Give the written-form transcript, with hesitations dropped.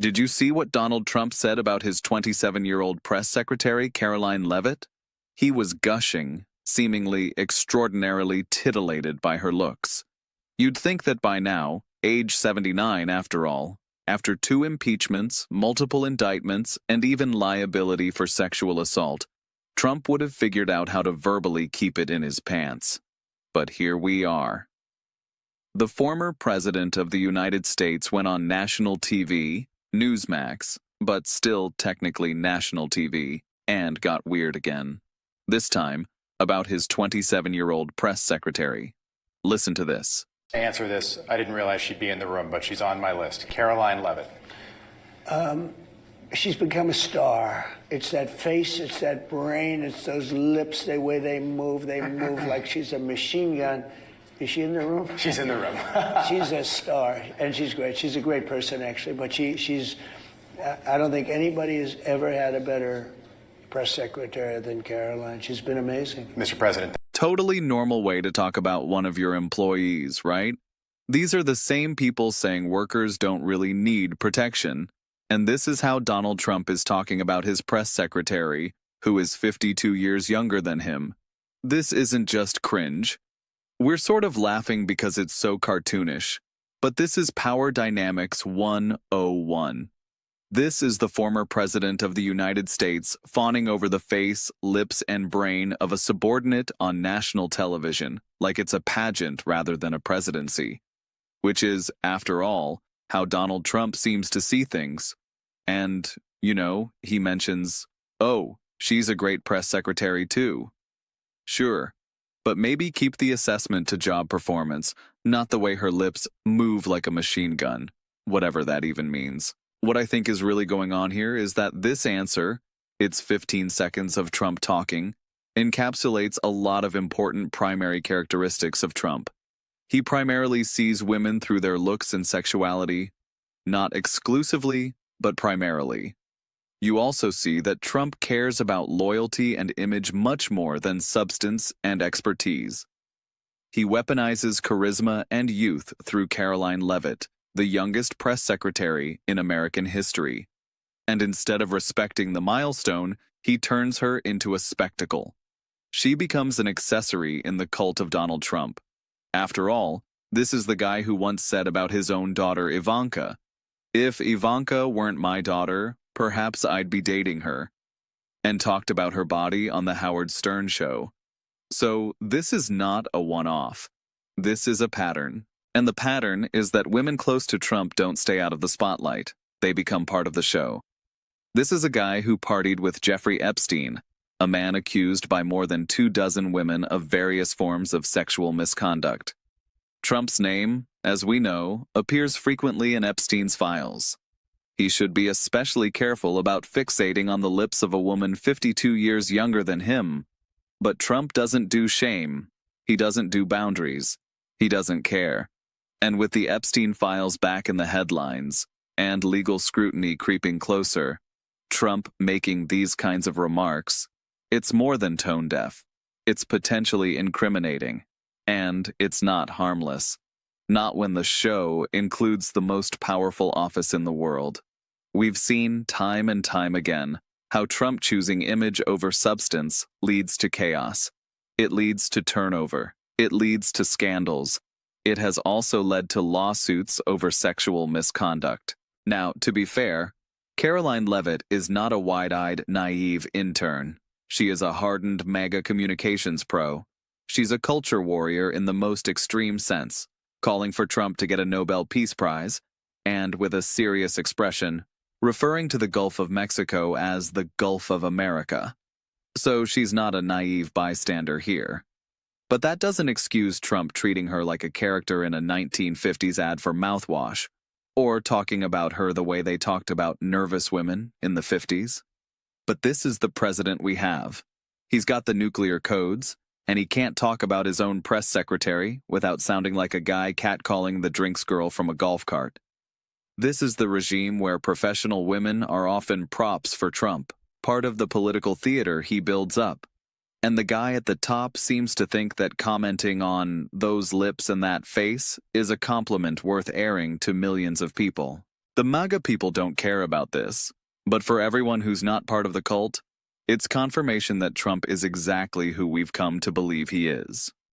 Did you see what Donald Trump said about his 27-year-old press secretary, Caroline Leavitt? He was gushing, seemingly extraordinarily titillated by her looks. You'd think that by now, age 79 after all, after 2 impeachments, multiple indictments, and even liability for sexual assault, Trump would have figured out how to verbally keep it in his pants. But here we are. The former president of the United States went on national TV, Newsmax, but still technically national TV, and got weird again. This time, about his 27-year-old press secretary. Listen to this. To answer this, I didn't realize she'd be in the room, but she's on my list. Caroline Leavitt. She's become a star. It's that face, it's that brain, it's those lips, the way they move like she's a machine gun. Is she in the room? She's in the room. She's a star, and she's great. She's a great person, actually, but she's, I don't think anybody has ever had a better press secretary than Caroline. She's been amazing. Mr. President. Totally normal way to talk about one of your employees, right? These are the same people saying workers don't really need protection. And this is how Donald Trump is talking about his press secretary, who is 52 years younger than him. This isn't just cringe. We're sort of laughing because it's so cartoonish, but this is Power Dynamics 101. This is the former president of the United States fawning over the face, lips, and brain of a subordinate on national television, like it's a pageant rather than a presidency. Which is, after all, how Donald Trump seems to see things. And, you know, he mentions, oh, she's a great press secretary too. Sure, but maybe keep the assessment to job performance, not the way her lips move like a machine gun, whatever that even means. What I think is really going on here is that this answer, it's 15 seconds of Trump talking, encapsulates a lot of important primary characteristics of Trump. He primarily sees women through their looks and sexuality, not exclusively, but primarily. You also see that Trump cares about loyalty and image much more than substance and expertise. He weaponizes charisma and youth through Caroline Leavitt, the youngest press secretary in American history. And instead of respecting the milestone, he turns her into a spectacle. She becomes an accessory in the cult of Donald Trump. After all, this is the guy who once said about his own daughter Ivanka, "If Ivanka weren't my daughter, perhaps I'd be dating her," and talked about her body on the Howard Stern show. So this is not a one-off. This is a pattern. And the pattern is that women close to Trump don't stay out of the spotlight. They become part of the show. This is a guy who partied with Jeffrey Epstein, a man accused by more than 24 women of various forms of sexual misconduct. Trump's name, as we know, appears frequently in Epstein's files. He should be especially careful about fixating on the lips of a woman 52 years younger than him. But Trump doesn't do shame. He doesn't do boundaries. He doesn't care. And with the Epstein files back in the headlines, and legal scrutiny creeping closer, Trump making these kinds of remarks, it's more than tone deaf. It's potentially incriminating. And it's not harmless. Not when the show includes the most powerful office in the world. We've seen time and time again how Trump choosing image over substance leads to chaos. It leads to turnover. It leads to scandals. It has also led to lawsuits over sexual misconduct. Now, to be fair, Caroline Leavitt is not a wide-eyed, naive intern. She is a hardened MAGA communications pro. She's a culture warrior in the most extreme sense, calling for Trump to get a Nobel Peace Prize, and with a serious expression, referring to the Gulf of Mexico as the Gulf of America. So she's not a naive bystander here. But that doesn't excuse Trump treating her like a character in a 1950s ad for mouthwash, or talking about her the way they talked about nervous women in the 50s. But this is the president we have. He's got the nuclear codes, and he can't talk about his own press secretary without sounding like a guy catcalling the drinks girl from a golf cart. This is the regime where professional women are often props for Trump, part of the political theater he builds up. And the guy at the top seems to think that commenting on those lips and that face is a compliment worth airing to millions of people. The MAGA people don't care about this, but for everyone who's not part of the cult, it's confirmation that Trump is exactly who we've come to believe he is.